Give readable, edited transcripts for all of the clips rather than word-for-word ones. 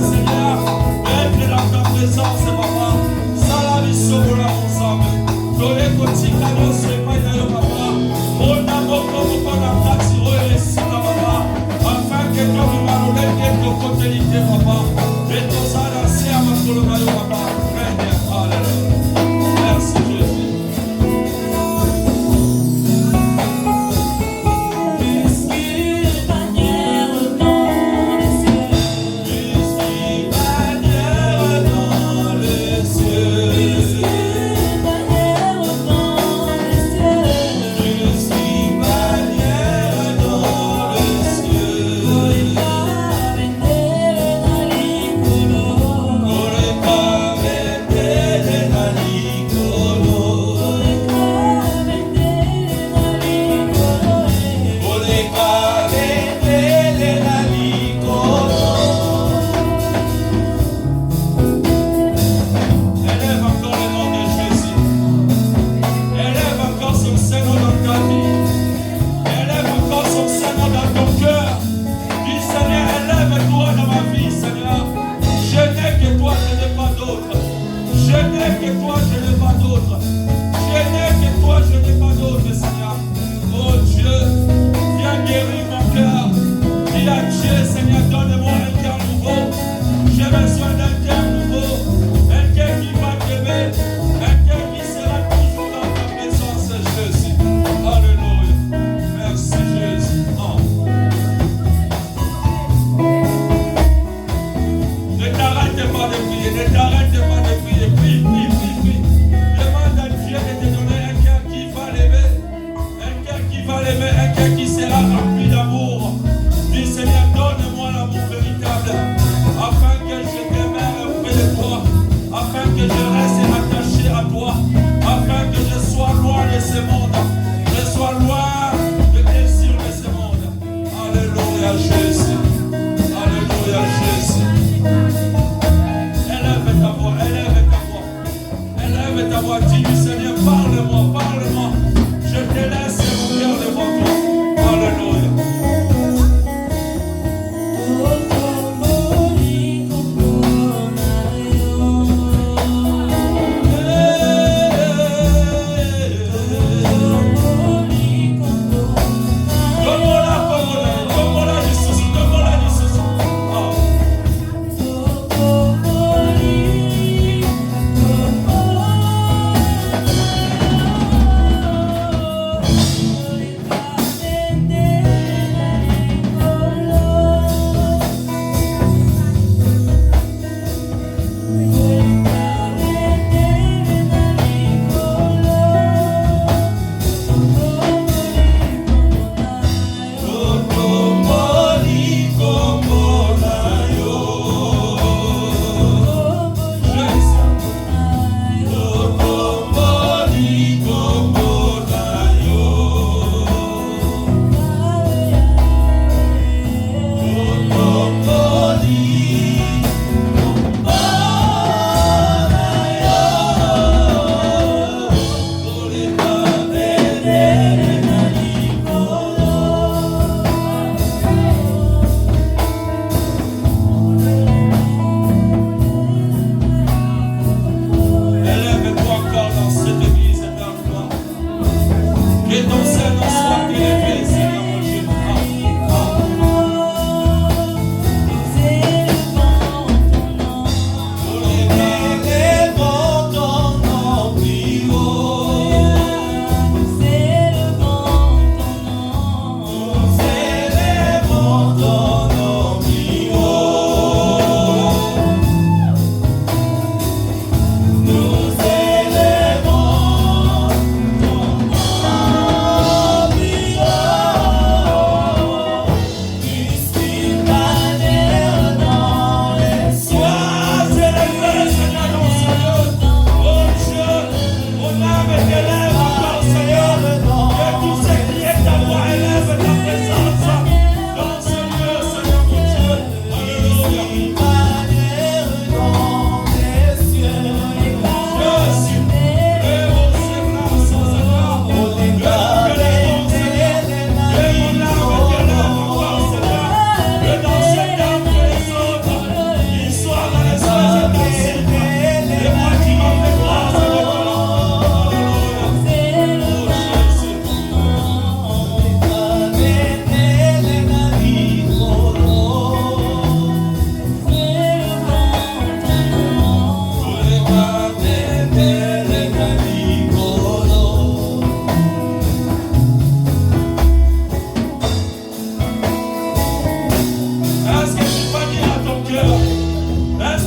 Seigneur, d'être dans ta présence, papa. Salami Sobola ensemble. Gloire Kotika, non, c'est pas d'ailleurs, papa. On a beaucoup de papa. Afin que toi, nous m'allons que ton côté, papa. Et ton salaire, c'est à ma colonne, papa. Alléluia. Merci, Jésus.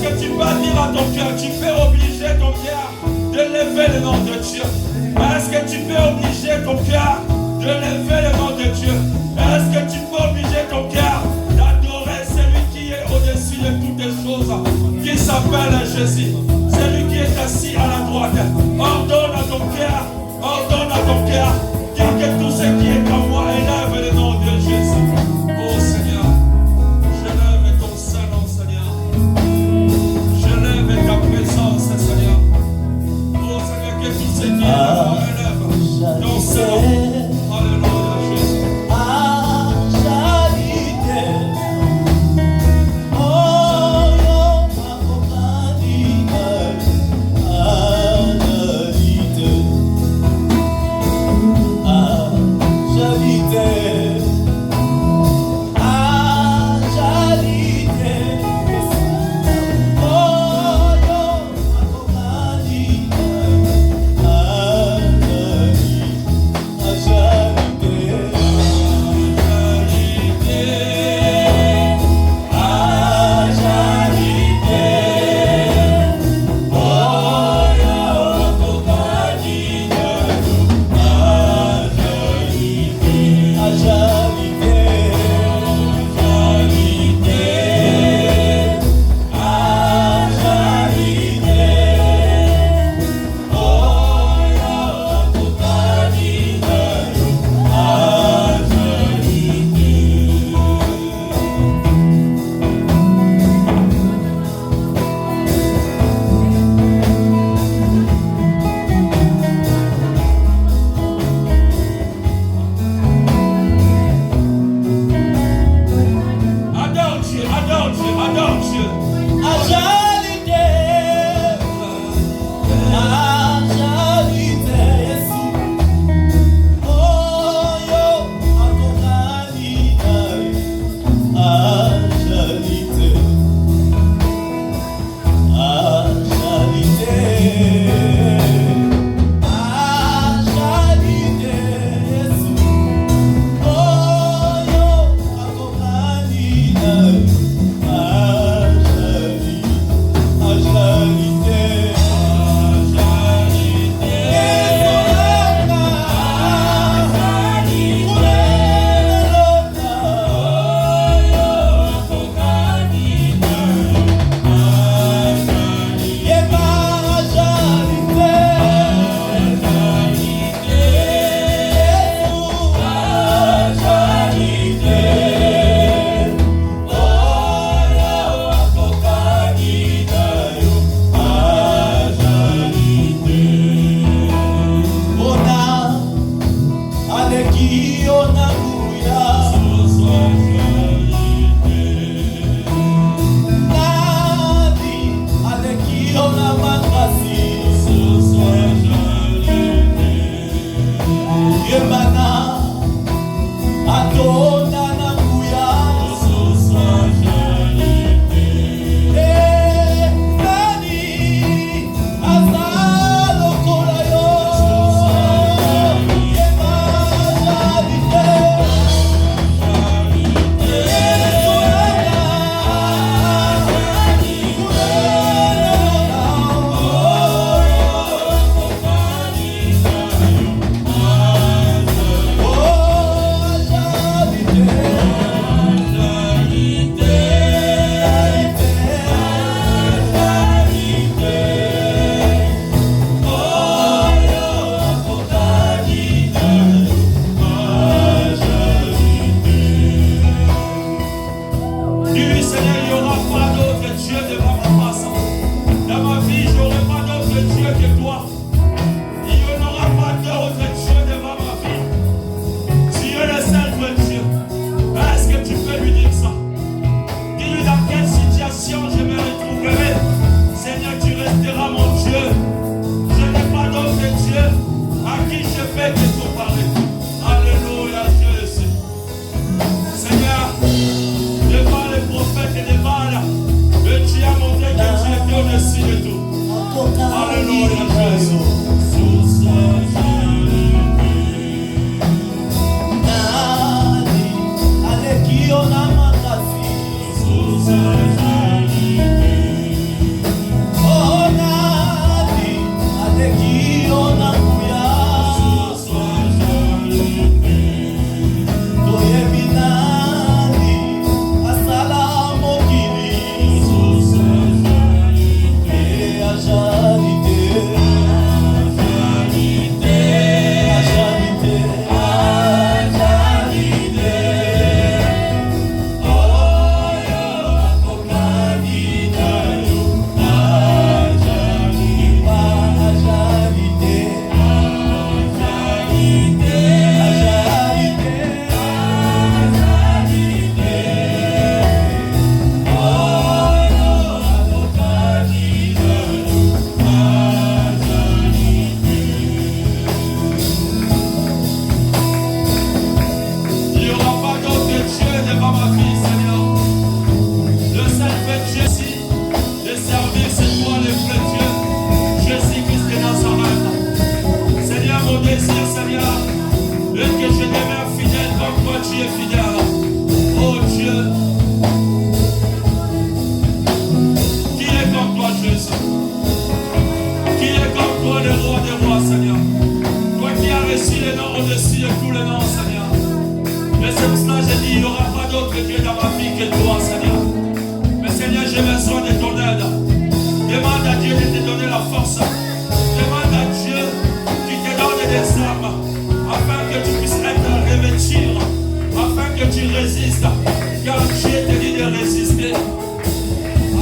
que tu peux dire à ton cœur, tu peux obliger ton cœur de lever le nom de Dieu? Est-ce que tu peux obliger ton cœur de lever le nom de Dieu? Est-ce que tu peux obliger ton cœur d'adorer celui qui est au-dessus de toutes les choses, qui s'appelle Jésus, celui qui est assis à la droite? Ordonne à ton cœur, dis que tout ce qui est en moi élève le nom de Jésus. Oh Seigneur, je lève ton Saint-Nom, Seigneur. Je lève ta présence, Seigneur. Oh Seigneur, que tout ce qui est en moi élève ton Saint-Nom. Alléluia, Jésus.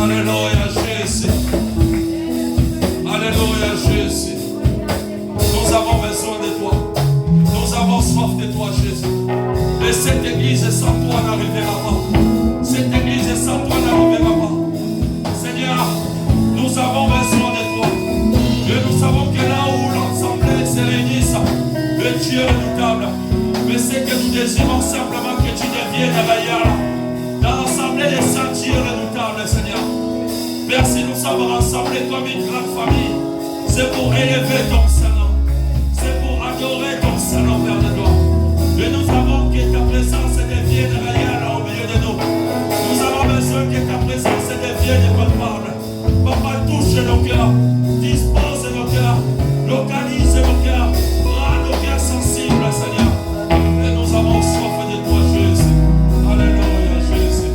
Alléluia, Jésus. Alléluia, Jésus. Nous avons besoin de toi. Nous avons soif de toi, Jésus. Et cette église sans toi n'arrivera pas. Cette église sans toi n'arrivera pas. Seigneur, nous avons besoin de toi. Et nous savons que là où l'Assemblée se réunisse, le Dieu est redoutable. Mais c'est que nous désirons simplement que tu deviennes réel. Dans l'Assemblée des saints, tu es redoutable, Seigneur. Merci, nous sommes rassemblés comme une grande famille. C'est pour élever ton Saint-Nom. C'est pour adorer ton Saint-Nom, Père de gloire. Et nous avons que ta présence devienne réelle au milieu de nous. Nous avons besoin que ta présence devienne palpable. Papa, touche nos cœurs, dispose nos cœurs, localise nos cœurs, rends nos cœurs sensibles, Seigneur. Et nous avons soif de toi, Jésus. Alléluia, Jésus.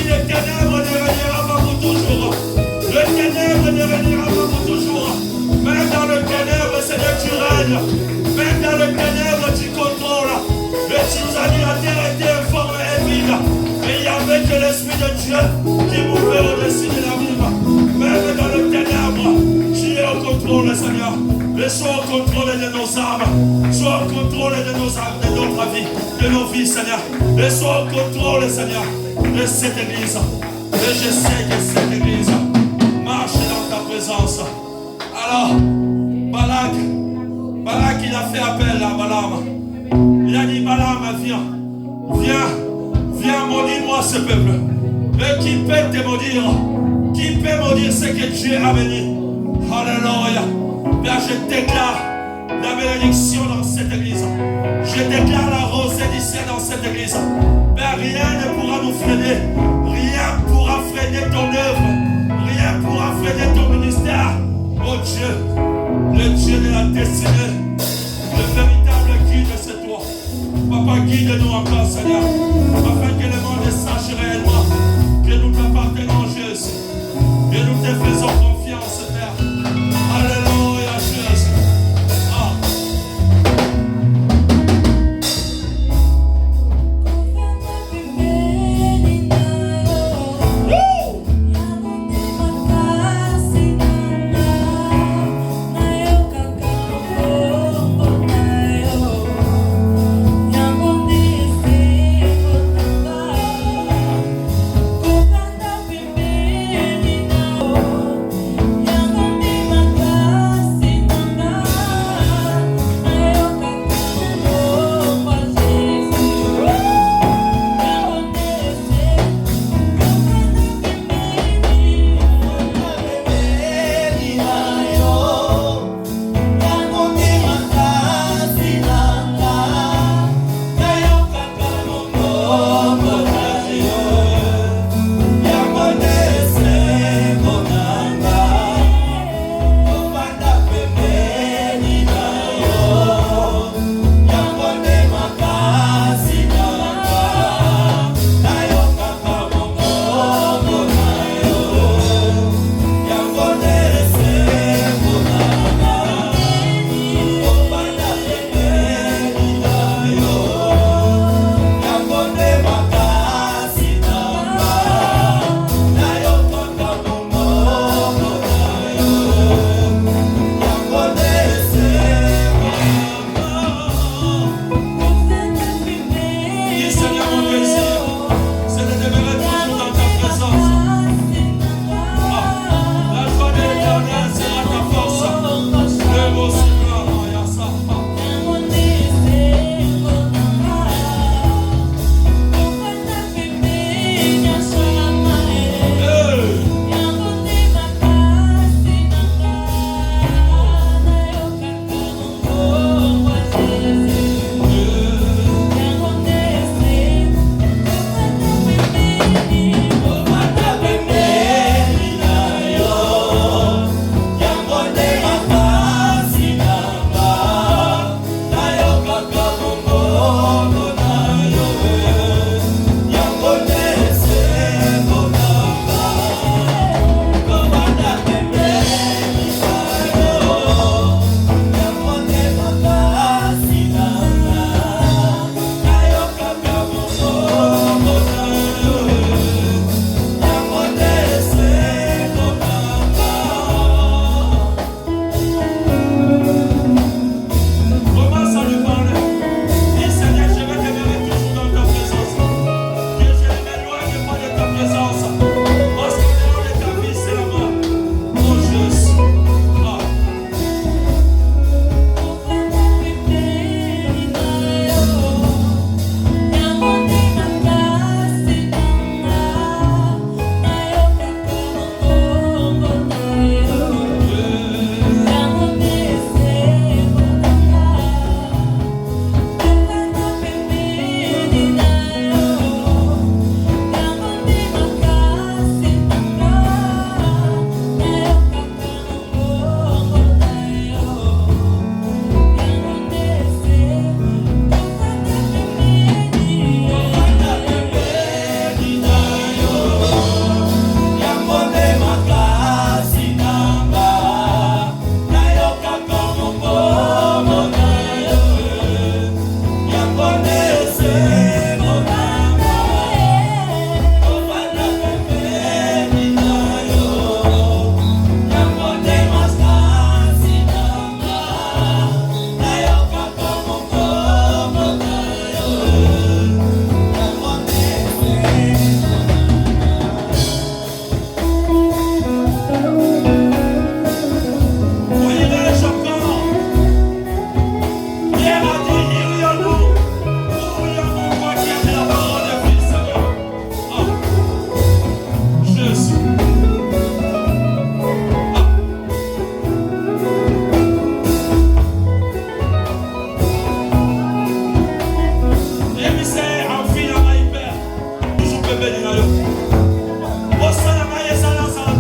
les ténèbres ne régnera pas pour toujours. Le ténèbre ne régnera pas pour toujours. Même dans le ténèbre, Seigneur, tu règnes. Même dans le ténèbre, tu contrôles. Mais tu nous as dit la terre était informe et vide. Et il n'y avait que l'Esprit de Dieu qui mouvait au-dessus de la ville. Même dans le ténèbre, tu es au contrôle, Seigneur. Mais sois au contrôle de nos âmes. Sois au contrôle de nos âmes, de notre vie, de nos vies, Seigneur. Et sois au contrôle, Seigneur, de cette église. Et je sais que cette église marche dans ta présence. Alors, Balak, il a fait appel à Balaam. Il a dit, Balaam, viens maudire-moi ce peuple. Mais qui peut te maudire? Qui peut maudire ce que Dieu a béni? Alléluia. Père, je déclare la bénédiction dans cette église. Je déclare la rosée du ciel dans cette église. Père, rien ne pourra nous freiner. Rien ne pourra freiner ton œuvre. Rien ne pourra freiner ton ministère. Oh Dieu, le Dieu de la destinée, le véritable guide, c'est toi. Papa, guide-nous encore, Seigneur, afin que le monde sache réellement que nous t'appartenons, Jésus. Et nous te faisons confiance, Père. Alléluia, Jésus.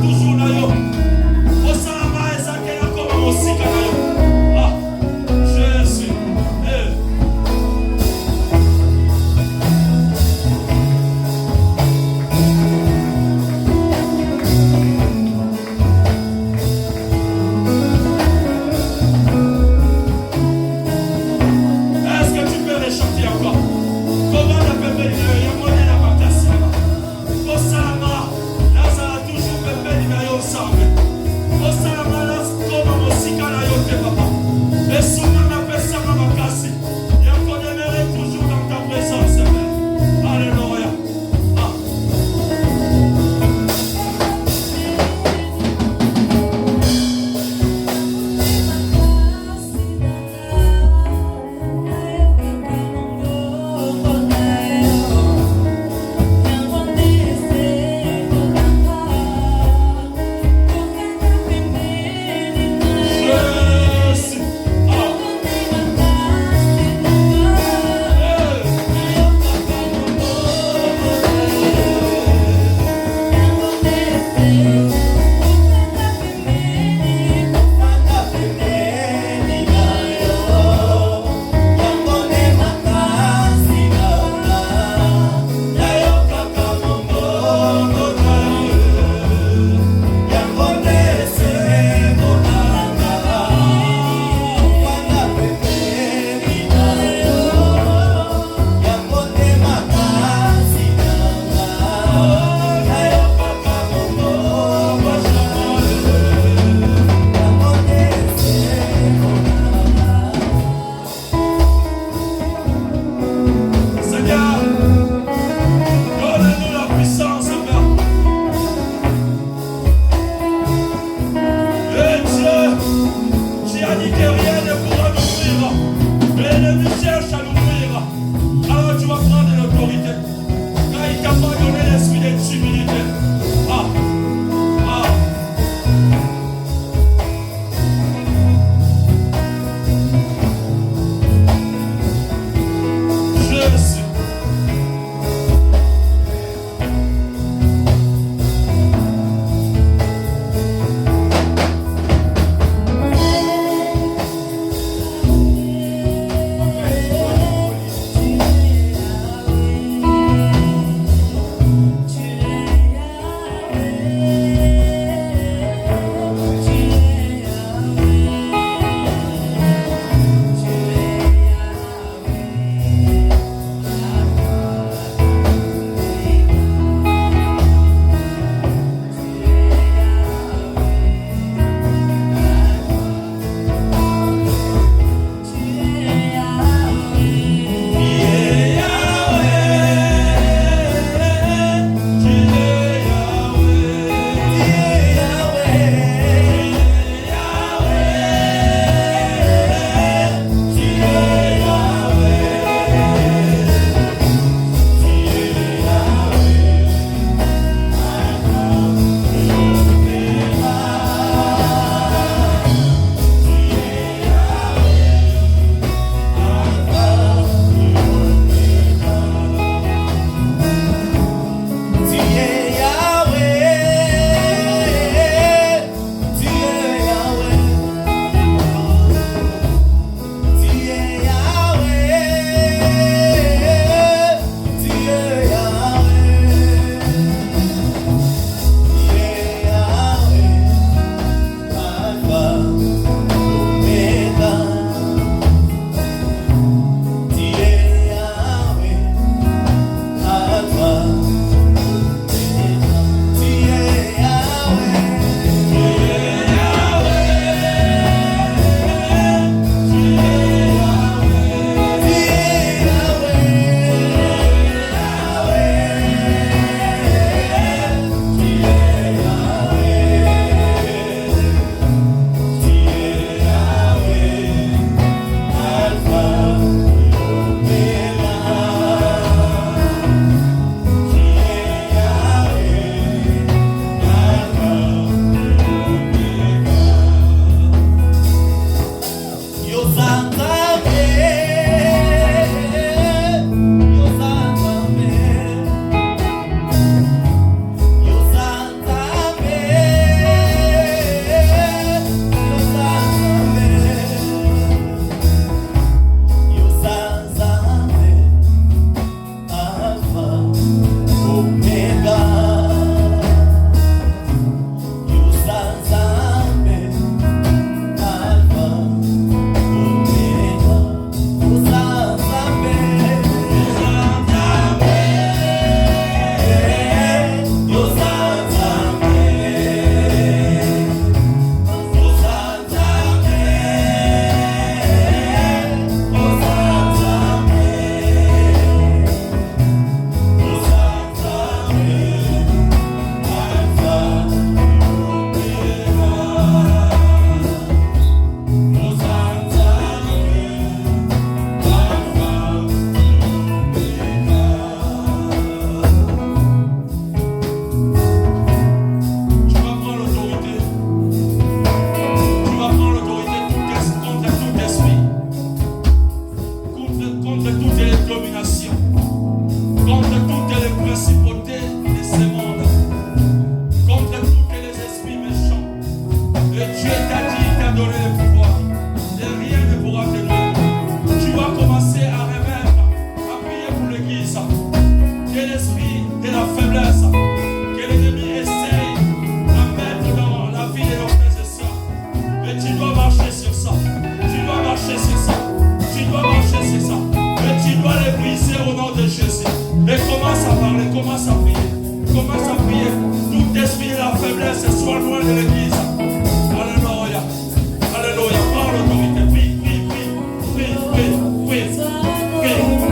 toujours na yo. Osalama ezakela koma mosika na yo. Ah, Jésus. Est-ce que tu peux les chanter encore? Comment la pépé il y a moyen à partir là-bas. Osalama, là ça a toujours pépé il y a laisse, sois loin de l'église. Alléluia. Alléluia. Par l'autorité. Prie, prie, prie. Prie, prie, prie. Prie.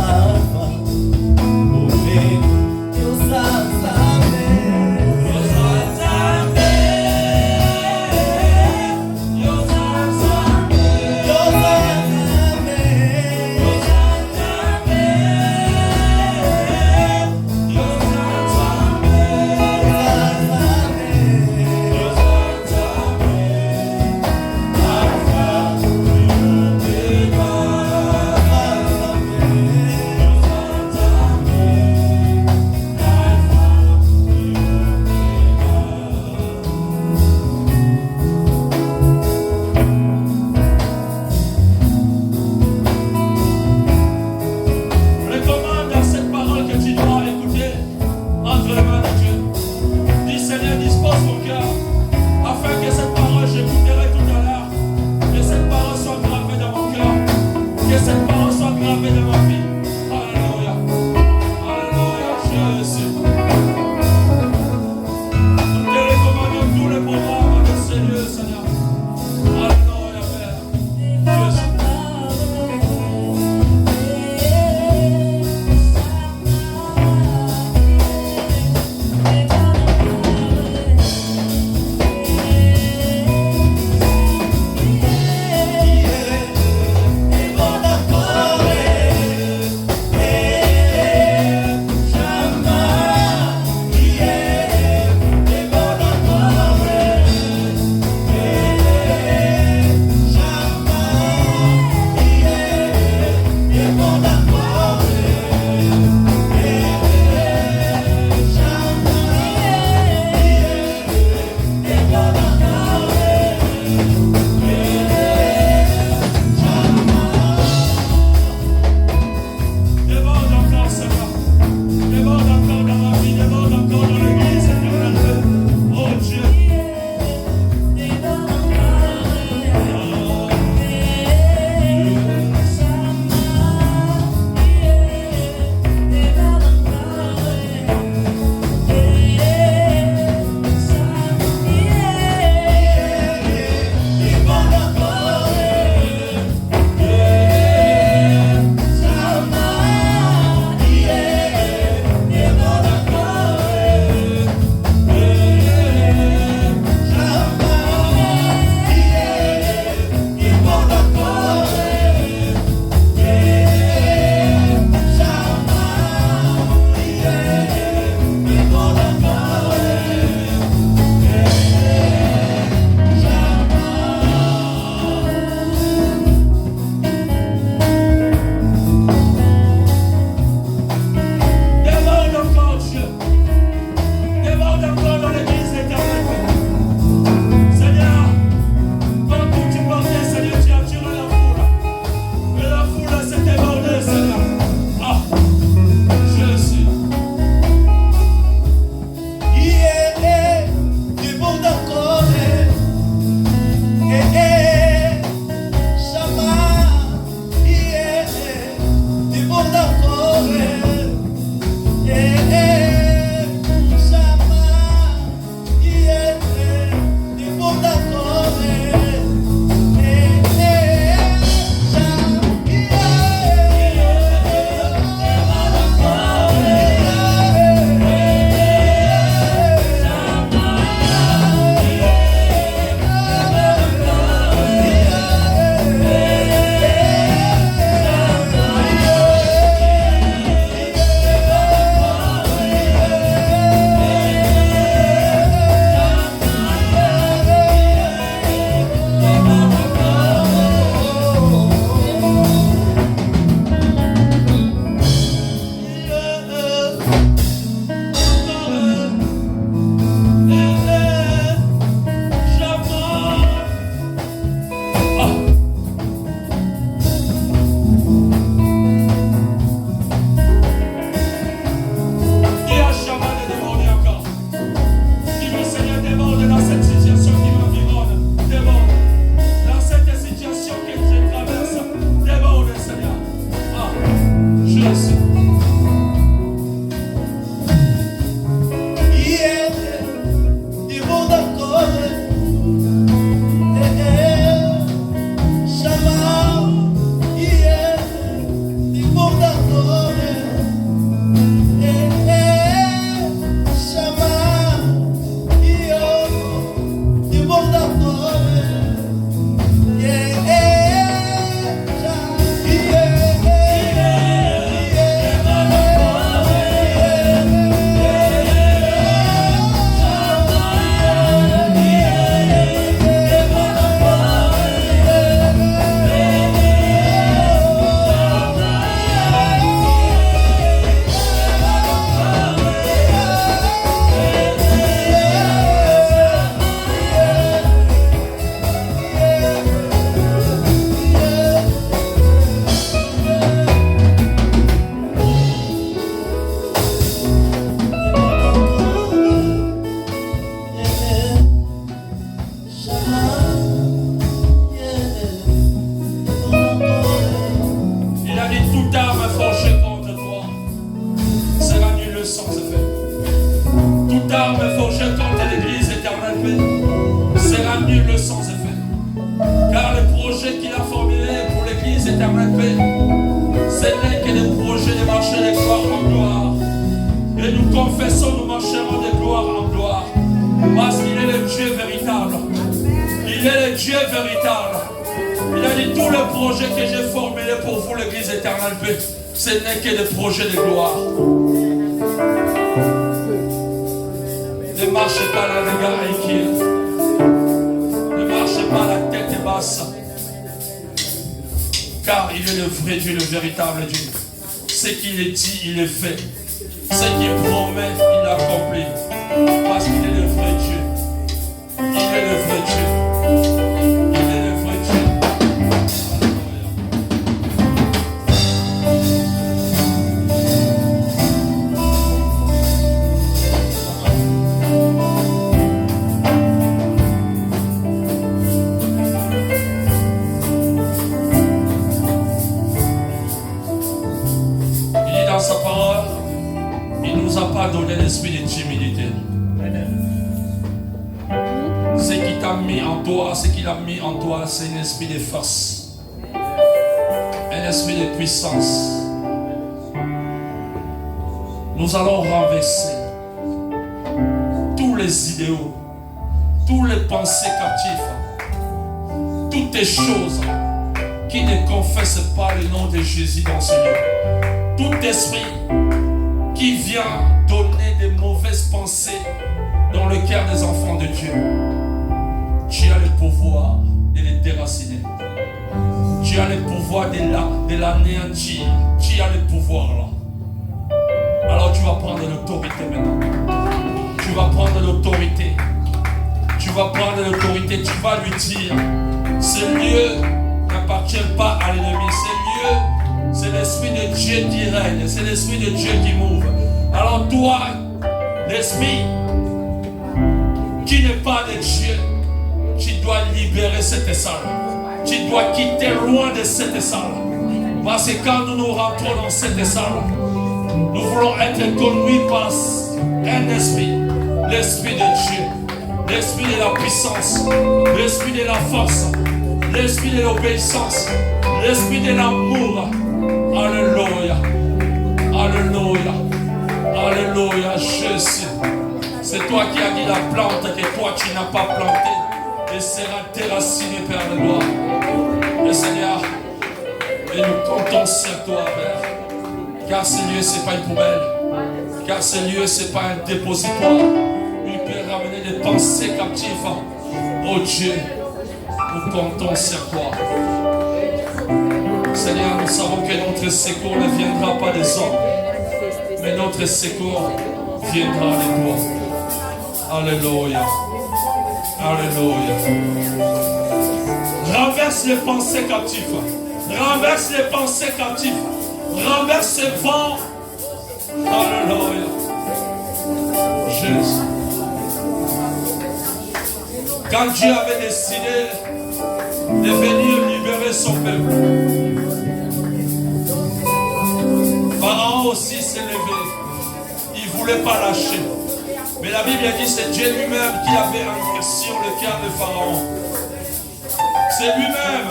Alpha, Omega. confessons, nous marcherons de gloire en gloire. Parce qu'il est le Dieu véritable. Il est le Dieu véritable. Il a dit tous les projets que j'ai formulés pour vous, l'Église éternelle, ce n'est que des projets de gloire. Ne marchez pas la regard inquiet. Ne marchez pas la tête basse. Car il est le vrai Dieu, le véritable Dieu. Ce qu'il est dit, il est fait. Ce qu'il promet, il accomplit. Parce qu'il est le vrai Dieu. Il est le vrai Dieu. Il est le vrai Dieu. Il dit dans sa parole, il ne nous a pas donné l'esprit de timidité. Ce qui t'a mis en toi, ce qu'il a mis en toi, c'est un esprit de force, un esprit de puissance. Nous allons renverser tous les idéaux, tous les pensées captives, toutes les choses qui ne confessent pas le nom de Jésus dans ce lieu. Tout esprit qui vient donner des mauvaises pensées dans le cœur des enfants de Dieu, tu as le pouvoir de les déraciner. Tu as le pouvoir de l'anéantir. Tu as le pouvoir là. Alors tu vas prendre l'autorité maintenant. Tu vas prendre l'autorité. Tu vas prendre l'autorité. Tu vas lui dire, ce lieu n'appartient pas à l'ennemi. Ce lieu, c'est l'Esprit de Dieu qui règne. C'est l'Esprit de Dieu qui mouve. Alors toi, l'Esprit qui n'est pas de Dieu, tu dois libérer cette salle. Tu dois quitter loin de cette salle. Parce que quand nous nous rentrons dans cette salle, nous voulons être conduits par un esprit. L'Esprit de Dieu. L'Esprit de la puissance. L'Esprit de la force. L'Esprit de l'obéissance. L'Esprit de l'amour. Alléluia. Alléluia. Alléluia. Jésus. C'est toi qui as dit la plante que toi tu n'as pas plantée. Et sera déraciné, Père de gloire. Et Seigneur, et nous comptons sur toi, Père. Car ce lieu, ce n'est pas une poubelle. Car ce lieu, ce n'est pas un dépositoire. Il peut ramener des pensées captives. Oh Dieu, nous comptons sur toi. Seigneur, nous savons que notre secours ne viendra pas des hommes. Mais notre secours viendra de toi. Alléluia. Alléluia. Renverse les pensées captives. Renverse les pensées captives. Renverse ces vents. Alléluia. Jésus. Quand Dieu avait décidé de venir libérer son peuple, Pharaon aussi s'est levé. Il ne voulait pas lâcher. Mais la Bible a dit que c'est Dieu lui-même qui avait endurci le cœur de Pharaon. C'est lui-même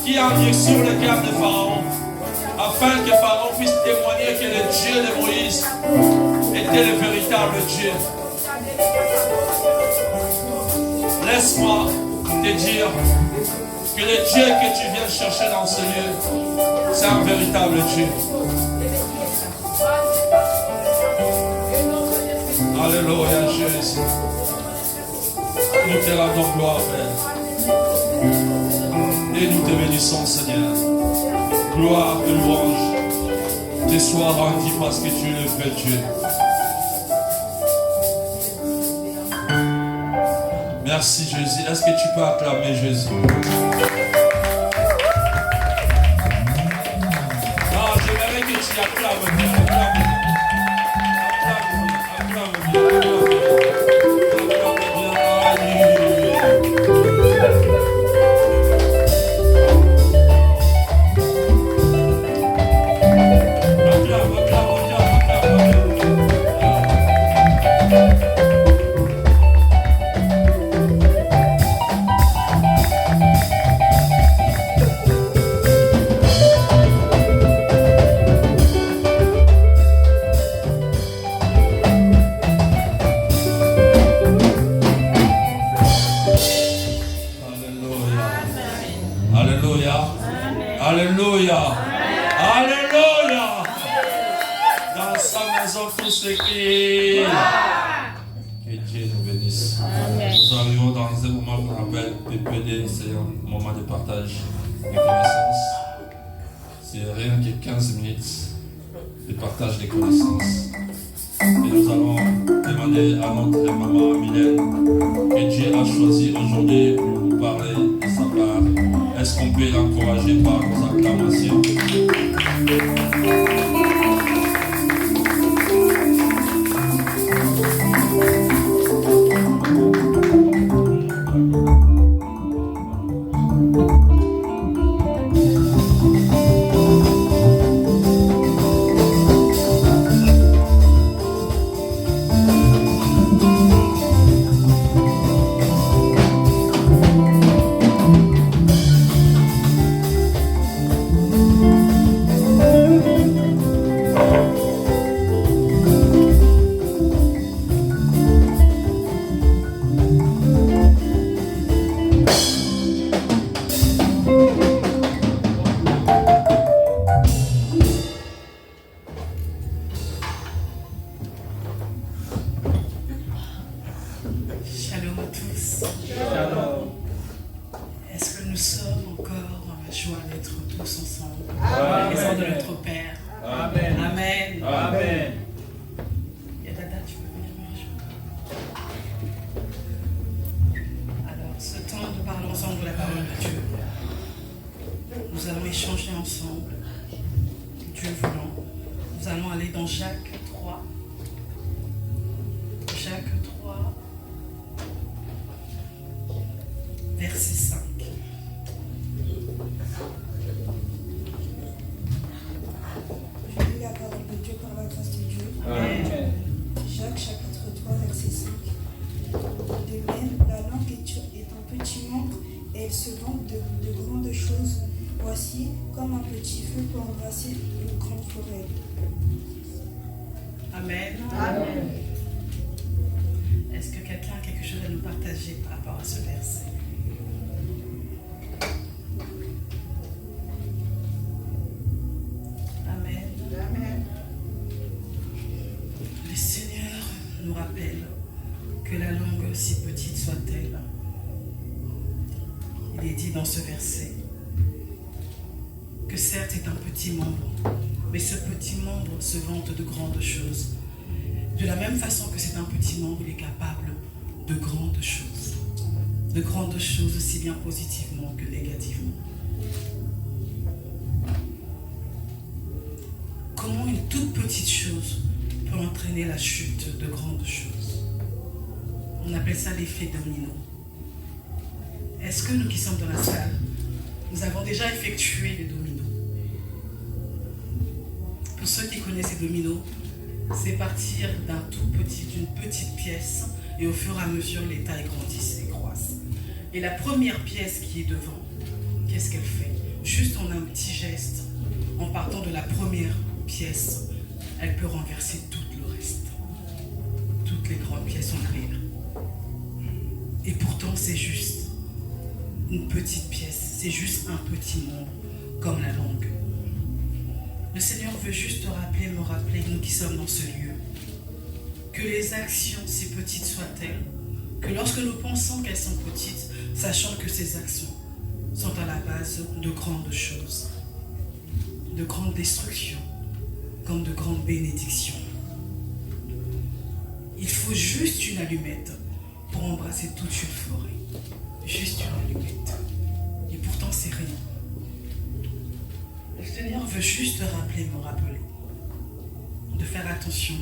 qui a endurci le cœur de Pharaon, afin que Pharaon puisse témoigner que le Dieu de Moïse était le véritable Dieu. Laisse-moi te dire que le Dieu que tu viens chercher dans ce lieu, c'est un véritable Dieu. Alléluia, Jésus. Nous te rendons gloire, Père. Et nous te bénissons, Seigneur. Gloire et louange te soient rendues parce que tu es le vrai Dieu. Merci, Jésus. Est-ce que tu peux acclamer Jésus? Non, j'aimerais que tu acclames, Père. Acclame. sa maison tous les cris. Que Dieu nous bénisse. Amen. Nous arrivons dans un moment qu'on appelle PPD, c'est un moment de partage de connaissances. C'est rien que 15 minutes de partage des connaissances. Et nous allons demander à notre maman Mylène que Dieu a choisi aujourd'hui pour nous parler de sa part. Est-ce qu'on peut l'encourager par nos acclamations? Shalom à tous. Est-ce que nous sommes encore dans la joie d'être tous ensemble dans la maison de notre Père? Amen. Amen. Amen. Yadada, tu peux venir me rejoindre. Alors, ce temps, nous parlons ensemble de la parole de Dieu. Nous allons échanger ensemble. Dieu voulant. Nous allons aller dans Jacques 3. Jacques 3. Verset 5. Je lis la parole de Dieu par la grâce de Dieu. Amen. Jacques chapitre 3 verset 5. De même, la langue est un petit membre et elle se vante de grandes choses. Voici comme un petit feu peut embrasser une grande forêt. Amen. Amen. Est-ce que quelqu'un a quelque chose à nous partager par rapport à ce verset? Amen. Amen. Le Seigneur nous rappelle que la langue, aussi petite soit-elle, il est dit dans ce verset que certes est un petit membre, mais ce petit membre se vante de grandes choses. De la même façon que c'est un petit membre, il est capable de grandes choses. De grandes choses aussi bien positivement que négativement. Comment une toute petite chose peut entraîner la chute de grandes choses? On appelle ça l'effet domino. Est-ce que nous qui sommes dans la salle, nous avons déjà effectué les dominos? Pour ceux qui connaissent les dominos, c'est partir d'une petite pièce et au fur et à mesure les tailles grandissent et croissent. Et la première pièce qui est devant, qu'est-ce qu'elle fait? Juste en un petit geste, en partant de la première pièce, elle peut renverser tout le reste. Toutes les grandes pièces en arrière. Et pourtant c'est juste une petite pièce, c'est juste un petit membre, comme la langue. Le Seigneur veut juste me rappeler, nous qui sommes dans ce lieu, que les actions, si petites soient-elles, que lorsque nous pensons qu'elles sont petites, sachant que ces actions sont à la base de grandes choses, de grandes destructions, comme de grandes bénédictions. Il faut juste une allumette pour embrasser toute une forêt. Juste une allumette. Et pourtant, c'est rien. Le Seigneur veut juste me rappeler, de faire attention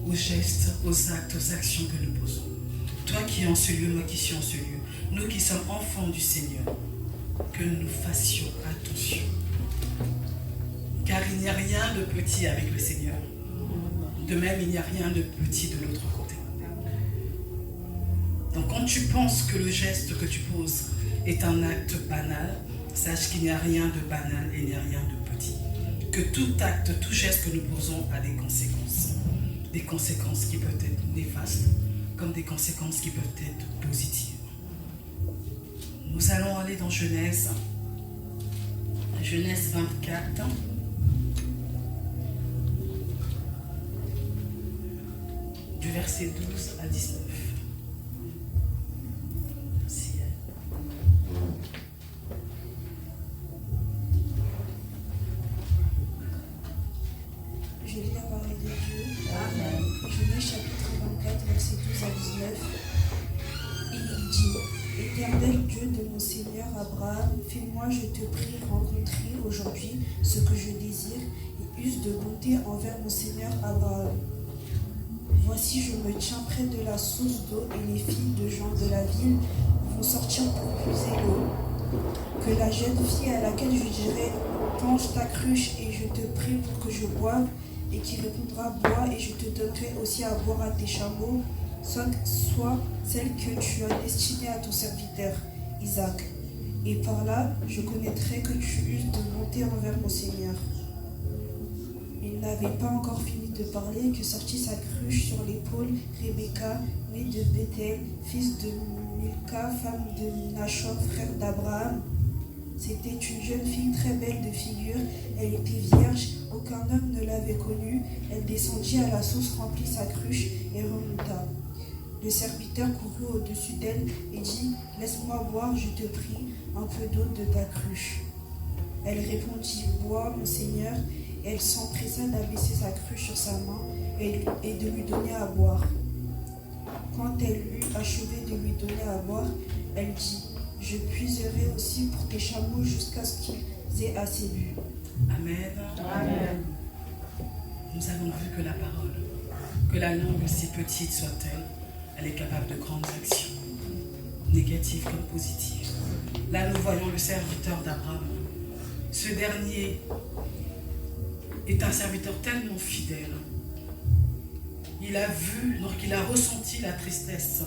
aux gestes, aux actes, aux actions que nous posons. Toi qui es en ce lieu, moi qui suis en ce lieu, nous qui sommes enfants du Seigneur, que nous fassions attention. Car il n'y a rien de petit avec le Seigneur. De même, il n'y a rien de petit de l'autre côté. Donc quand tu penses que le geste que tu poses est un acte banal, sache qu'il n'y a rien de banal et il n'y a rien de petit. Que tout acte, tout geste que nous posons a des conséquences. Des conséquences qui peuvent être néfastes, comme des conséquences qui peuvent être positives. Nous allons aller dans Genèse 24. versets 12 à 19. Merci. Je lis la parole de Dieu. Amen. Genèse chapitre 24, versets 12 à 19. Il dit, Éternel Dieu de mon Seigneur Abraham, fais-moi, je te prie, rencontrer aujourd'hui ce que je désire et use de bonté envers mon Seigneur Abraham. Voici, je me tiens près de la source d'eau et les filles de gens de la ville vont sortir pour puiser l'eau. Que la jeune fille à laquelle je dirai, penche ta cruche et je te prie pour que je boive, et qui répondra, bois et je te donnerai aussi à boire à tes chameaux, soit celle que tu as destinée à ton serviteur, Isaac. Et par là, je connaîtrai que tu uses de bonté envers mon Seigneur. Il n'avait pas encore fini de parler que sortit sa cruche sur l'épaule Rebecca, née de Bethel, fils de Milca, femme de Nachor, frère d'Abraham. C'était une jeune fille très belle de figure, elle était vierge, aucun homme ne l'avait connue. Elle descendit à la source, remplit sa cruche et remonta. Le serviteur courut au-dessus d'elle et dit, « Laisse-moi boire, je te prie, un peu d'eau de ta cruche. » Elle répondit, « Bois, mon Seigneur. » Et elle s'empressa d'abaisser sa cruche sur sa main et de lui donner à boire. Quand elle eut achevé de lui donner à boire, elle dit, « Je puiserai aussi pour tes chameaux jusqu'à ce qu'ils aient assez bu. » Amen. Amen. Nous avons vu que la parole, que la langue aussi petite soit-elle, elle est capable de grandes actions, négatives comme positives. Là, nous voyons le serviteur d'Abraham. Ce dernier est un serviteur tellement fidèle. Il a vu, donc il a ressenti la tristesse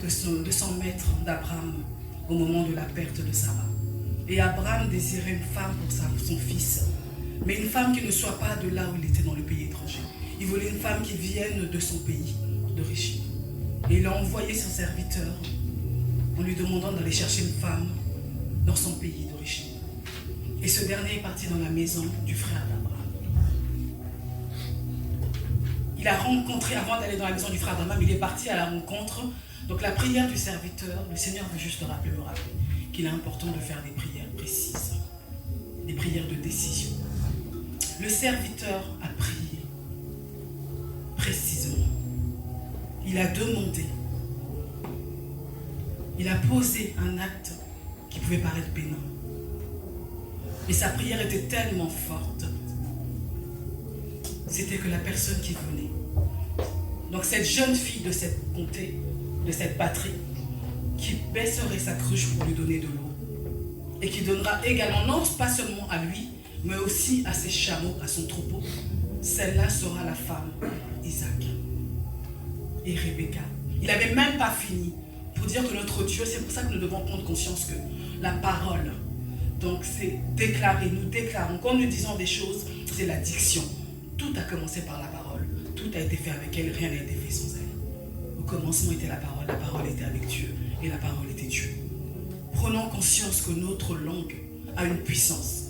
de son maître d'Abraham au moment de la perte de Sarah. Et Abraham désirait une femme pour son fils, mais une femme qui ne soit pas de là où il était dans le pays étranger. Il voulait une femme qui vienne de son pays d'origine. Et il a envoyé son serviteur en lui demandant d'aller chercher une femme dans son pays d'origine. Et ce dernier est parti dans la maison du frère d'Abraham. Il a rencontré, avant d'aller dans la maison du frère d'Abraham, il est parti à la rencontre. Donc la prière du serviteur, le Seigneur veut juste me rappeler qu'il est important de faire des prières précises, des prières de décision. Le serviteur a prié précisément. Il a demandé. Il a posé un acte qui pouvait paraître bénin. Et sa prière était tellement forte. C'était que la personne qui venait, donc cette jeune fille de cette comté, de cette patrie, qui baisserait sa cruche pour lui donner de l'eau, et qui donnera également, non pas seulement à lui, mais aussi à ses chameaux, à son troupeau, celle-là sera la femme d'Isaac. Et Rebecca, il n'avait même pas fini pour dire que notre Dieu, c'est pour ça que nous devons prendre conscience que la parole, donc c'est déclarer, nous déclarons, quand nous disons des choses, c'est la diction. Tout a commencé par la parole, tout a été fait avec elle, rien n'a été fait sans elle. Au commencement était la parole était avec Dieu, et la parole était Dieu. Prenons conscience que notre langue a une puissance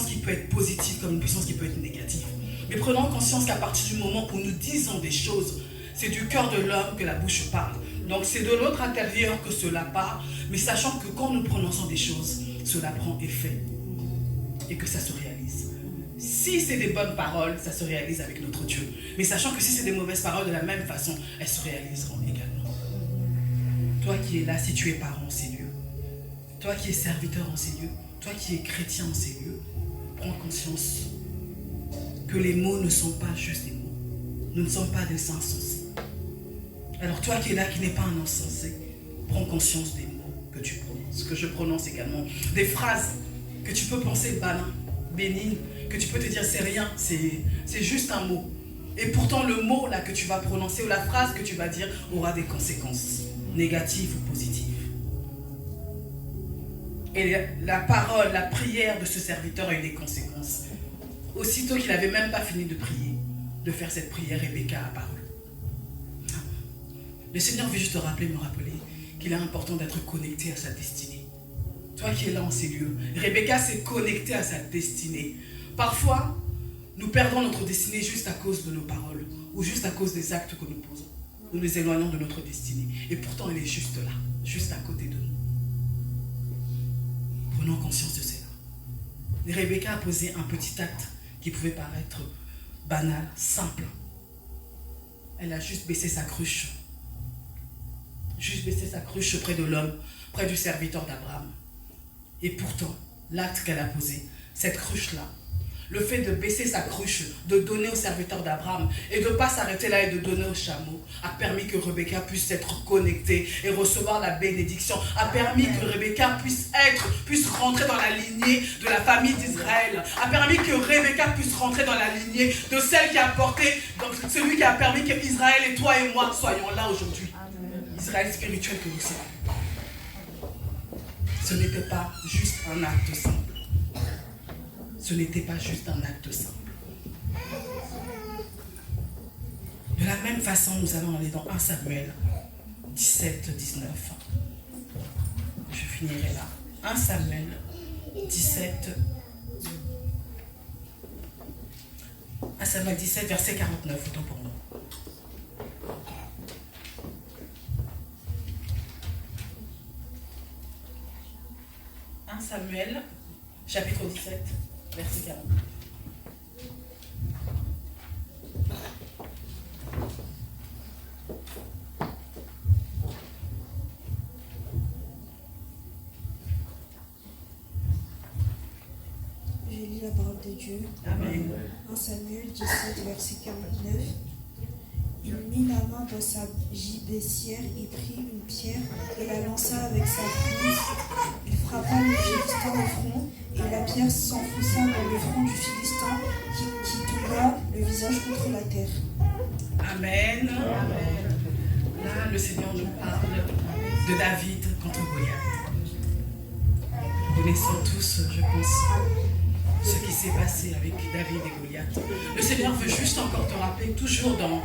qui peut être positive comme une puissance qui peut être négative. Mais prenons conscience qu'à partir du moment où nous disons des choses, c'est du cœur de l'homme que la bouche parle. Donc c'est de notre intérieur que cela part, mais sachant que quand nous prononçons des choses, cela prend effet et que ça se réalise. Si c'est des bonnes paroles, ça se réalise avec notre Dieu. Mais sachant que si c'est des mauvaises paroles, de la même façon, elles se réaliseront également. Toi qui es là, si tu es parent en ces lieux, toi qui es serviteur en ces lieux, toi qui es chrétien en ces lieux, prends conscience que les mots ne sont pas juste des mots. Nous ne sommes pas des insensés. Alors toi qui es là, qui n'es pas un insensé, prends conscience des mots que tu prononces, que je prononce également. Des phrases que tu peux penser bénignes, que tu peux te dire c'est rien, c'est juste un mot. Et pourtant le mot là que tu vas prononcer ou la phrase que tu vas dire aura des conséquences négatives ou positives. Et la parole, la prière de ce serviteur a eu des conséquences. Aussitôt qu'il n'avait même pas fini de prier, de faire cette prière, Rebecca a apparu. Le Seigneur veut juste te rappeler, me rappeler qu'il est important d'être connecté à sa destinée. Toi qui es là en ces lieux, Rebecca s'est connectée à sa destinée. Parfois, nous perdons notre destinée juste à cause de nos paroles ou juste à cause des actes que nous posons. Nous nous éloignons de notre destinée. Et pourtant, elle est juste là, juste à côté de nous. Prenons conscience de cela. Et Rebecca a posé un petit acte qui pouvait paraître banal, simple. Elle a juste baissé sa cruche. Juste baissé sa cruche près de l'homme, près du serviteur d'Abraham. Et pourtant, l'acte qu'elle a posé, cette cruche-là, le fait de baisser sa cruche, de donner au serviteur d'Abraham et de ne pas s'arrêter là et de donner au chameau, a permis que Rebecca puisse être connectée et recevoir la bénédiction, a permis que Rebecca puisse rentrer dans la lignée de la famille d'Israël, a permis que Rebecca puisse rentrer dans la lignée de celle qui a porté, donc celui qui a permis que Israël et toi et moi soyons là aujourd'hui. Israël spirituel que nous sommes. Ce n'était pas juste un acte simple. Ce n'était pas juste un acte simple. De la même façon, nous allons aller dans 1 Samuel 17, 19. Je finirai là. 1 Samuel 17, 1 Samuel 17, verset 49, autant pour nous. Samuel, chapitre 17, verset 40. Je lis la parole de Dieu. Amen. 1 Samuel 17, verset 49. Il mit la main dans sa gibecière et prit une pierre et la lança avec sa fronde. Il frappa le Philistin au front et la pierre s'enfonça dans le front du Philistin qui tomba le visage contre la terre. Amen. Amen. Là, le Seigneur nous parle de David contre Goliath. Nous connaissons tous, je pense, ce qui s'est passé avec David et Goliath. Le Seigneur veut juste encore te rappeler, toujours dans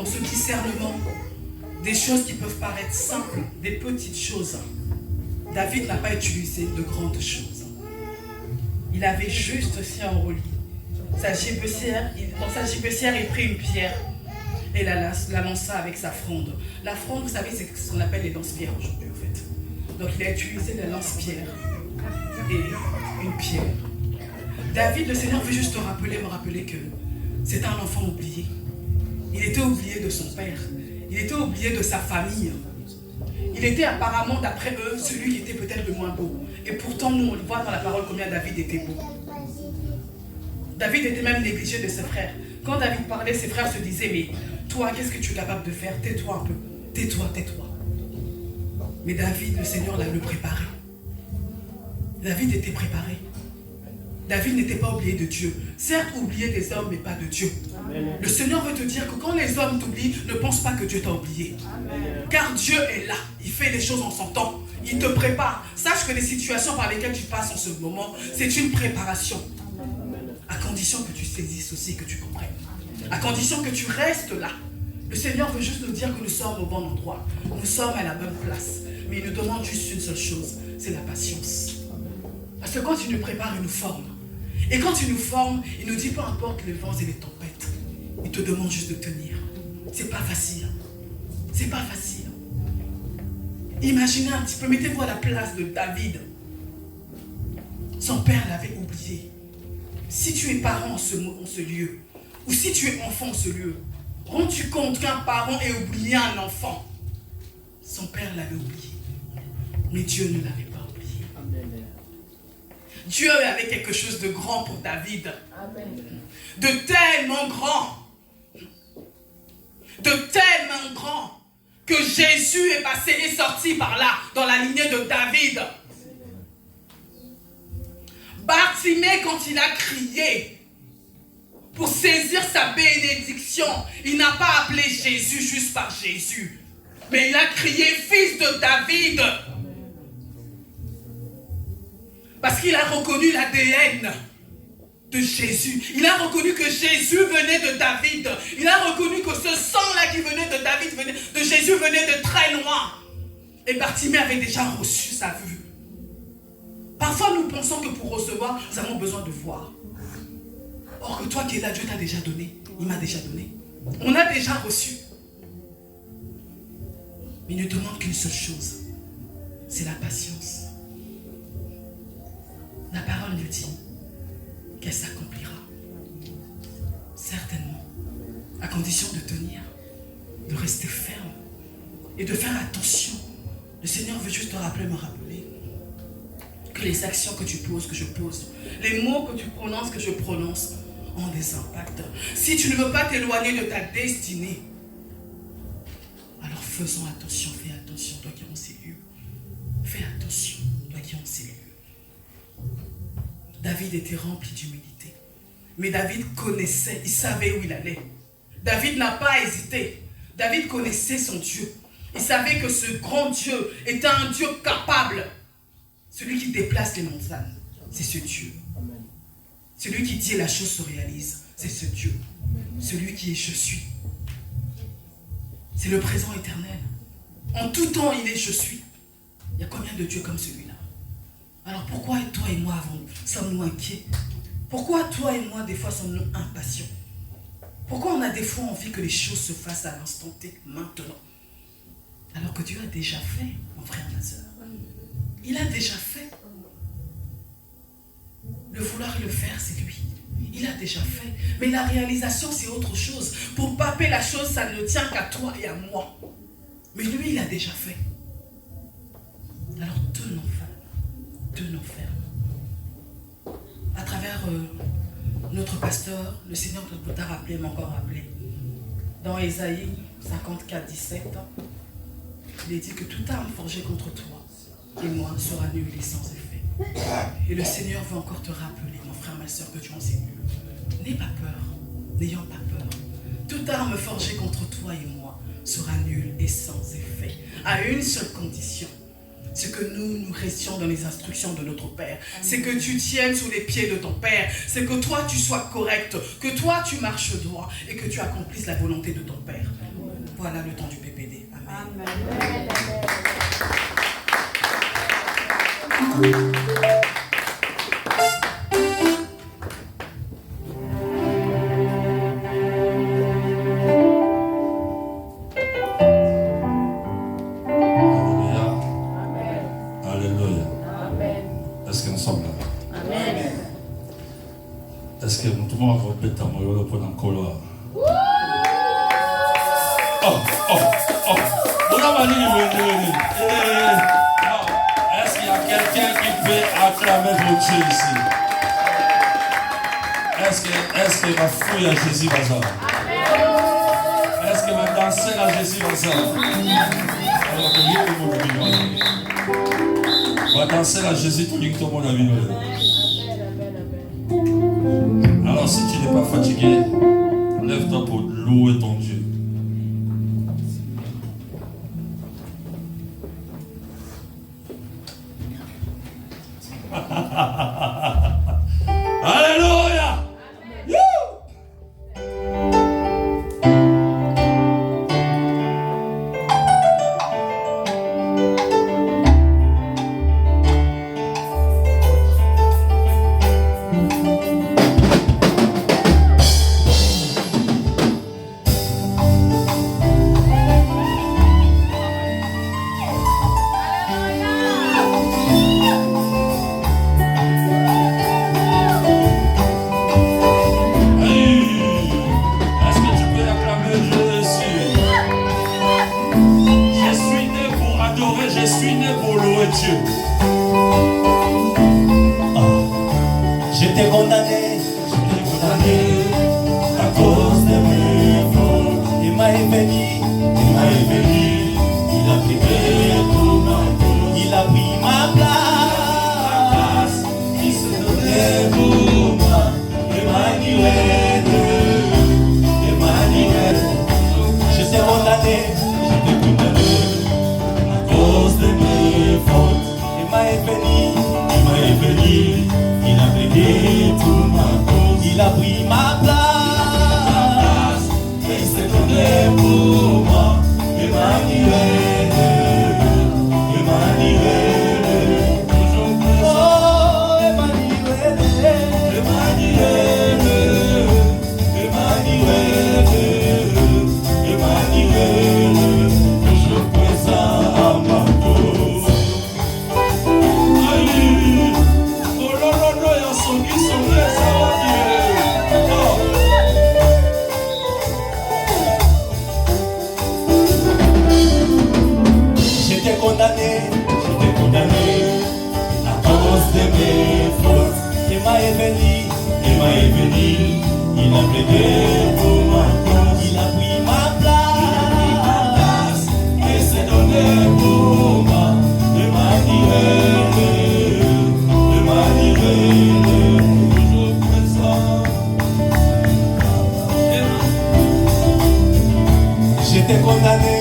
ce discernement, des choses qui peuvent paraître simples, des petites choses. David n'a pas utilisé de grandes choses. Il avait juste, si on relit, dans sa gibecière, il prit une pierre et la lança avec sa fronde. La fronde, vous savez, c'est ce qu'on appelle les lance-pierres aujourd'hui, en fait. Donc il a utilisé la lance-pierre et une pierre. David, le Seigneur veut juste me rappeler que c'est un enfant oublié. Il était oublié de son père. Il était oublié de sa famille. Il était apparemment, d'après eux, celui qui était peut-être le moins beau. Et pourtant, nous, on voit dans la parole combien David était beau. David était même négligé de ses frères. Quand David parlait, ses frères se disaient, mais toi, qu'est-ce que tu es capable de faire? Tais-toi un peu. Tais-toi, tais-toi. Mais David, le Seigneur l'a préparé. David était préparé. David n'était pas oublié de Dieu. Certes, oublié des hommes, mais pas de Dieu. Amen. Le Seigneur veut te dire que quand les hommes t'oublient, ne pense pas que Dieu t'a oublié. Amen. Car Dieu est là. Il fait les choses en son temps. Il te prépare. Sache que les situations par lesquelles tu passes en ce moment, c'est une préparation. Amen. À condition que tu saisisses aussi, que tu comprennes. À condition que tu restes là. Le Seigneur veut juste nous dire que nous sommes au bon endroit. Nous sommes à la bonne place. Mais il nous demande juste une seule chose, c'est la patience. Parce que quand il nous prépare, il nous forme. Et quand il nous forme, il nous dit peu importe les vents et les tempêtes, il te demande juste de tenir. C'est pas facile. C'est pas facile. Imaginez un petit peu, mettez-vous à la place de David. Son père l'avait oublié. Si tu es parent en ce lieu, ou si tu es enfant en ce lieu, rends-tu compte qu'un parent ait oublié un enfant? Son père l'avait oublié. Mais Dieu ne l'avait pas oublié. Amen. Dieu avait quelque chose de grand pour David. Amen. De tellement grand. De tellement grand que Jésus est sorti par là, dans la lignée de David. Bartimée, quand il a crié pour saisir sa bénédiction, il n'a pas appelé Jésus juste par Jésus, mais il a crié fils de David. Parce qu'il a reconnu l'ADN de Jésus. Il a reconnu que Jésus venait de David. Il a reconnu que ce sang-là qui venait de David, de Jésus, venait de très loin. Et Bartimée avait déjà reçu sa vue. Parfois, nous pensons que pour recevoir, nous avons besoin de voir. Or que toi qui es là, Dieu t'a déjà donné. Il m'a déjà donné. On a déjà reçu. Mais il ne demande qu'une seule chose. C'est la patience. La parole nous dit qu'elle s'accomplira. Certainement. À condition de tenir, de rester ferme et de faire attention. Le Seigneur veut juste te rappeler, me rappeler que les actions que tu poses, que je pose, les mots que tu prononces, que je prononce, ont des impacts. Si tu ne veux pas t'éloigner de ta destinée, alors faisons attention, fais attention, toi qui es en ces lieux. Fais attention, toi qui es en ces lieux. David était rempli d'humilité. Mais David connaissait, il savait où il allait. David n'a pas hésité. David connaissait son Dieu. Il savait que ce grand Dieu était un Dieu capable. Celui qui déplace les montagnes, c'est ce Dieu. Celui qui dit et la chose se réalise, c'est ce Dieu. Celui qui est je suis. C'est le présent éternel. En tout temps, il est je suis. Il y a combien de dieux comme celui-là? Alors pourquoi toi et moi sommes-nous inquiets? Pourquoi toi et moi, des fois, sommes-nous impatients? Pourquoi on a des fois envie que les choses se fassent à l'instant T, maintenant? Alors que Dieu a déjà fait, mon frère, ma soeur. Il a déjà fait. Le vouloir et le faire, c'est lui. Il a déjà fait. Mais la réalisation, c'est autre chose. Pour paper la chose, ça ne tient qu'à toi et à moi. Mais lui, il a déjà fait. Alors tenons ferme. Tenons ferme. À travers notre pasteur, le Seigneur t'a rappelé, m'a encore rappelé. Dans Ésaïe 54, 17, il est dit que toute arme forgée contre toi et moi sera nulle et sans effet. Et le Seigneur veut encore te rappeler, mon frère, ma soeur, que tu en sais mieux. N'aie pas peur, n'ayons pas peur. Toute arme forgée contre toi et moi sera nulle et sans effet. À une seule condition, c'est que nous restions dans les instructions de notre Père. C'est que tu tiennes sous les pieds de ton Père. C'est que toi, tu sois correct. Que toi, tu marches droit. Et que tu accomplisses la volonté de ton Père. Voilà le temps du PPD. Amen. Amen. Est-ce que tout le monde va répéter mon yolo pour un couloir? Est-ce qu'il y a quelqu'un qui peut acclamer votre Dieu ici? Est-ce que ma fouille à Jésus va ça? Est-ce que ma danser à Jésus va ça? Alors que tout le monde va danser à Jésus, tout le monde a vu. Alors si tu n'es pas fatigué, lève-toi pour louer ton Dieu. Alléluia! J'étais condamné à cause de mes fautes. Il m'a béni, il a pris tout ma cause. Il a pris ma place, il s'est donné pour moi. Emmanuel, j'étais condamné à cause de mes fautes. Il m'a béni, il a payé tout ma cause. Il a pris ma place, et il s'est donné pour moi. Emmanuel, toujours plus. Oh, Emmanuel, plaidé pour moi. Il a pris ma place et s'est donné pour moi. De m'admirer, toujours présent. J'étais condamné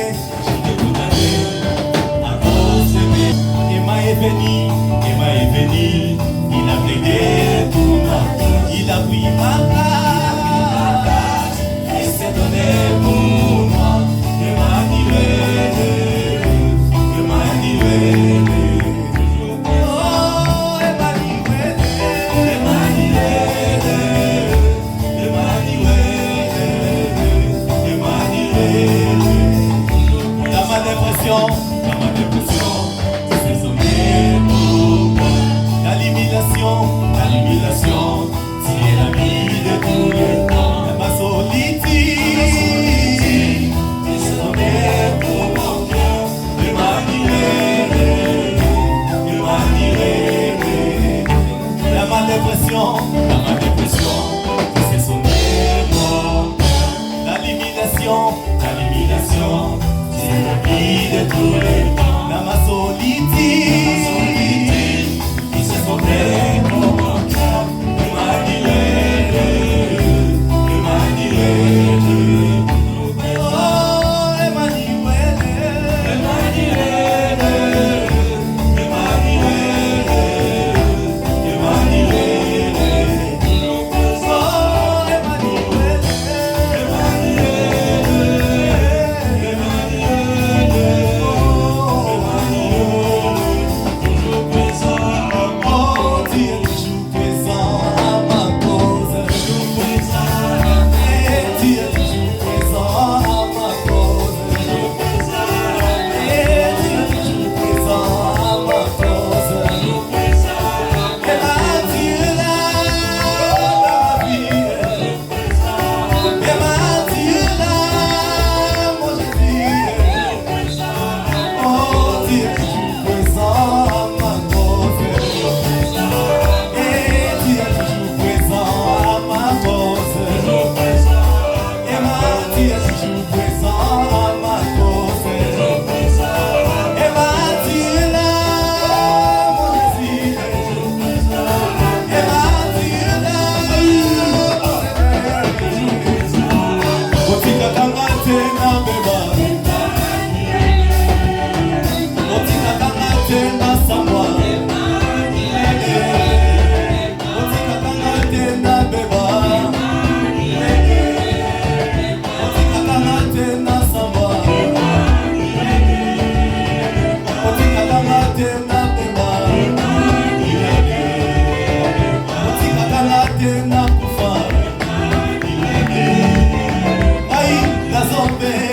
à cause de mes. Emma est venu, il a plaidé pour moi. Il a pris ma place et s'est donné pour moi. De m'admirer, toujours présent. Oh, dans ma dépression, c'est son époque. L'illumination, c'est la vie de tous les temps. Ma solitude, c'est son époque pour mon cœur. De m'admirer. Dans ma dépression, c'est son époque. L'illumination, c'est la vie de tous les temps. Dans ma solitude, c'est son époque pour mon cœur. De m'admirer. Oh, Emmanuel. Ay, la zombie.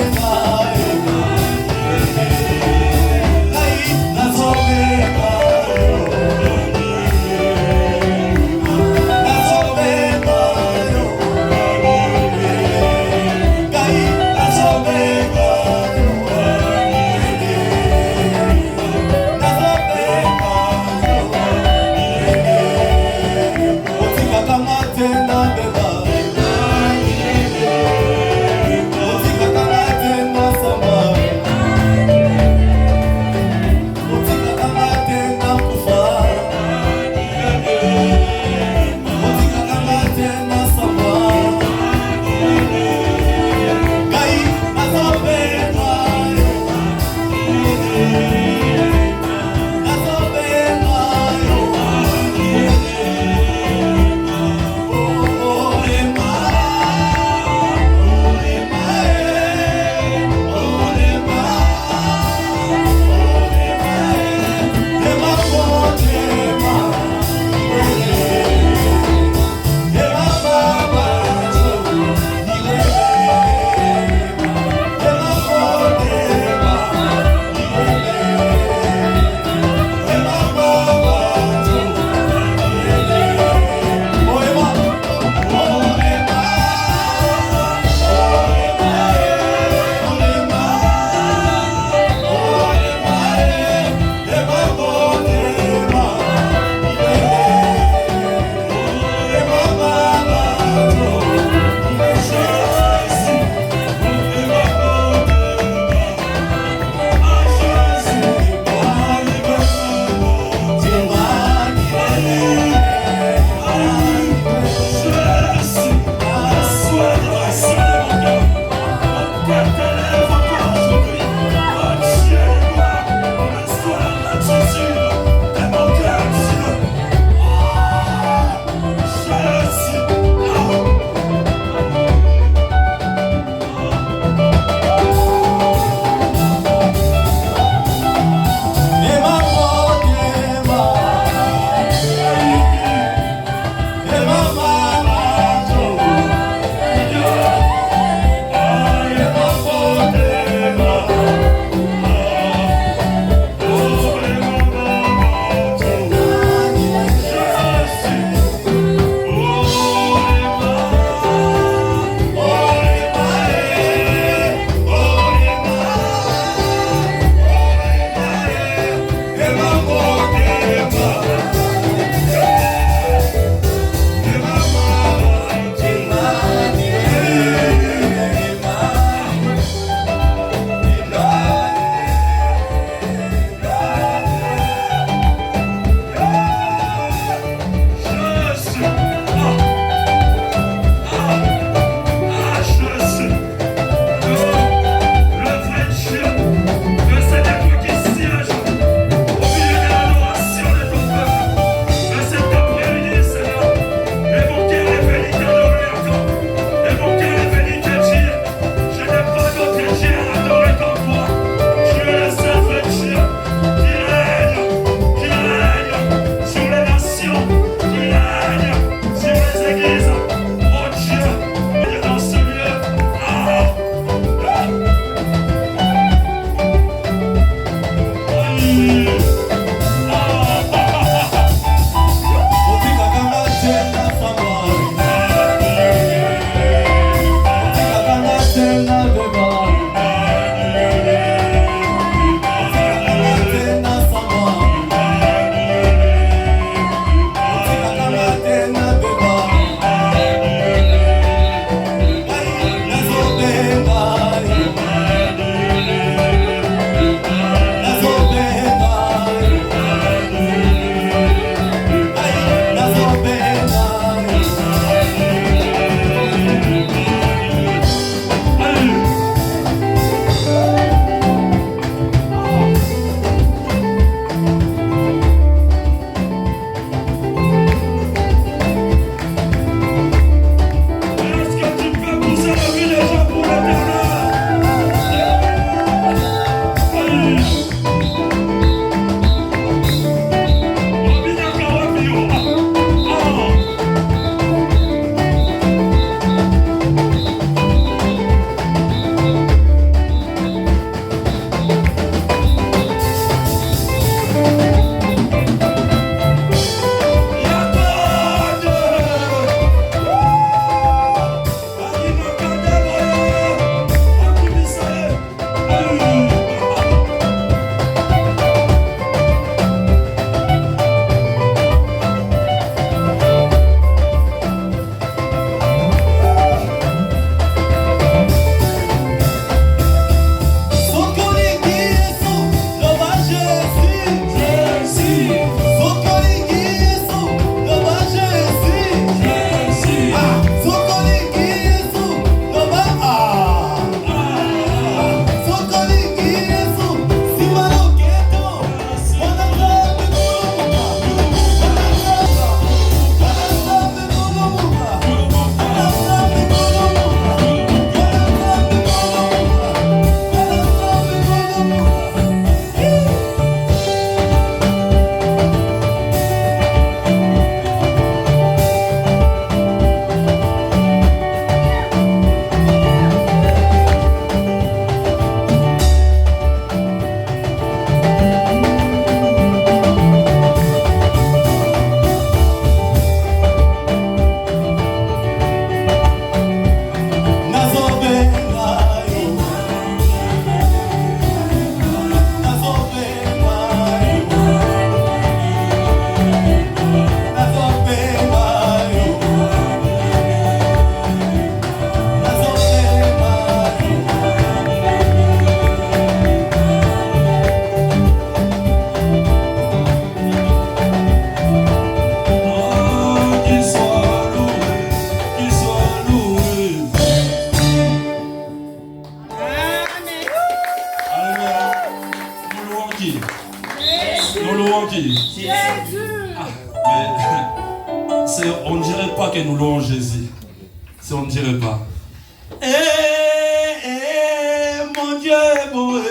Mon Dieu est bon.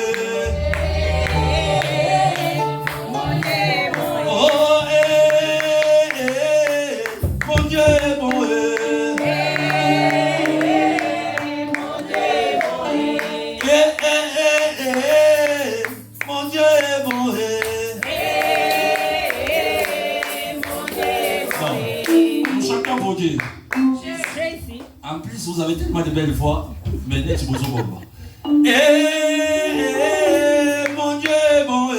Oh, mon Dieu est bon. Mon Dieu est bon. Nous chantons pour Dieu. En plus, vous avez tellement de belles voix. Mais n'est-ce pas bon. Mon Dieu est bon.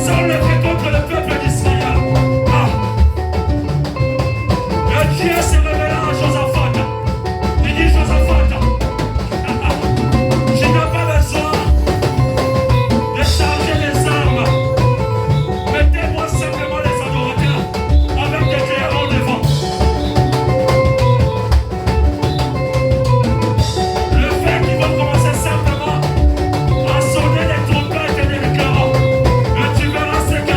sont levés contre le peuple d'Israël. Ah. Le Dieu s'est révélé à Josaphat. Il dit Josaphat, je n'ai pas besoin de charger les armes. Mettez-moi simplement les adorateurs avec des clairons devant. Le fait qu'ils vont commencer simplement à sonner les trompettes et les clairons. Et tu verras ce que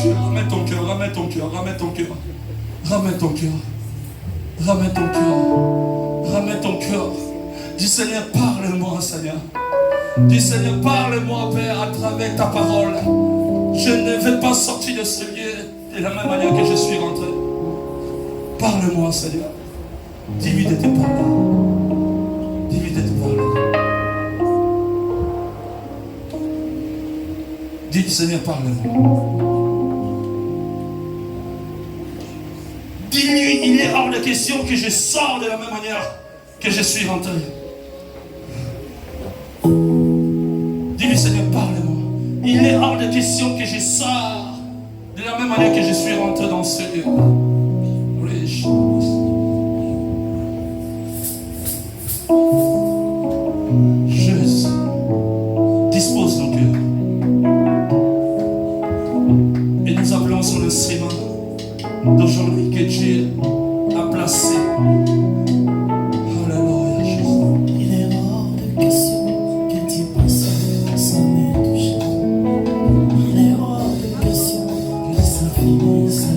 cœur, ramène ton cœur, ramène ton cœur, ramène ton cœur. Ramène ton cœur. Ramène ton cœur. Ramène ton cœur. Dis Seigneur, parle-moi, Seigneur. Dis Seigneur, parle-moi, Père, à travers ta parole. Je ne vais pas sortir de ce lieu de la même manière que je suis rentré. Parle-moi, Seigneur. Dis-lui de te parler. Dis-lui de te parler. Dis Seigneur, parle-moi. Dis-lui, il est hors de question que je sors de la même manière que je suis rentré. Dis-lui, Seigneur, parle-moi. Il est hors de question que je sors de la même manière que je suis rentré dans ce lieu. Jésus, dispose nos cœurs. Et nous appelons son instrument d'aujourd'hui que Dieu a placé. Alléluia, Jésus. Il est hors de question que tu penses sans me toucher. Il est hors de question que ça finisse.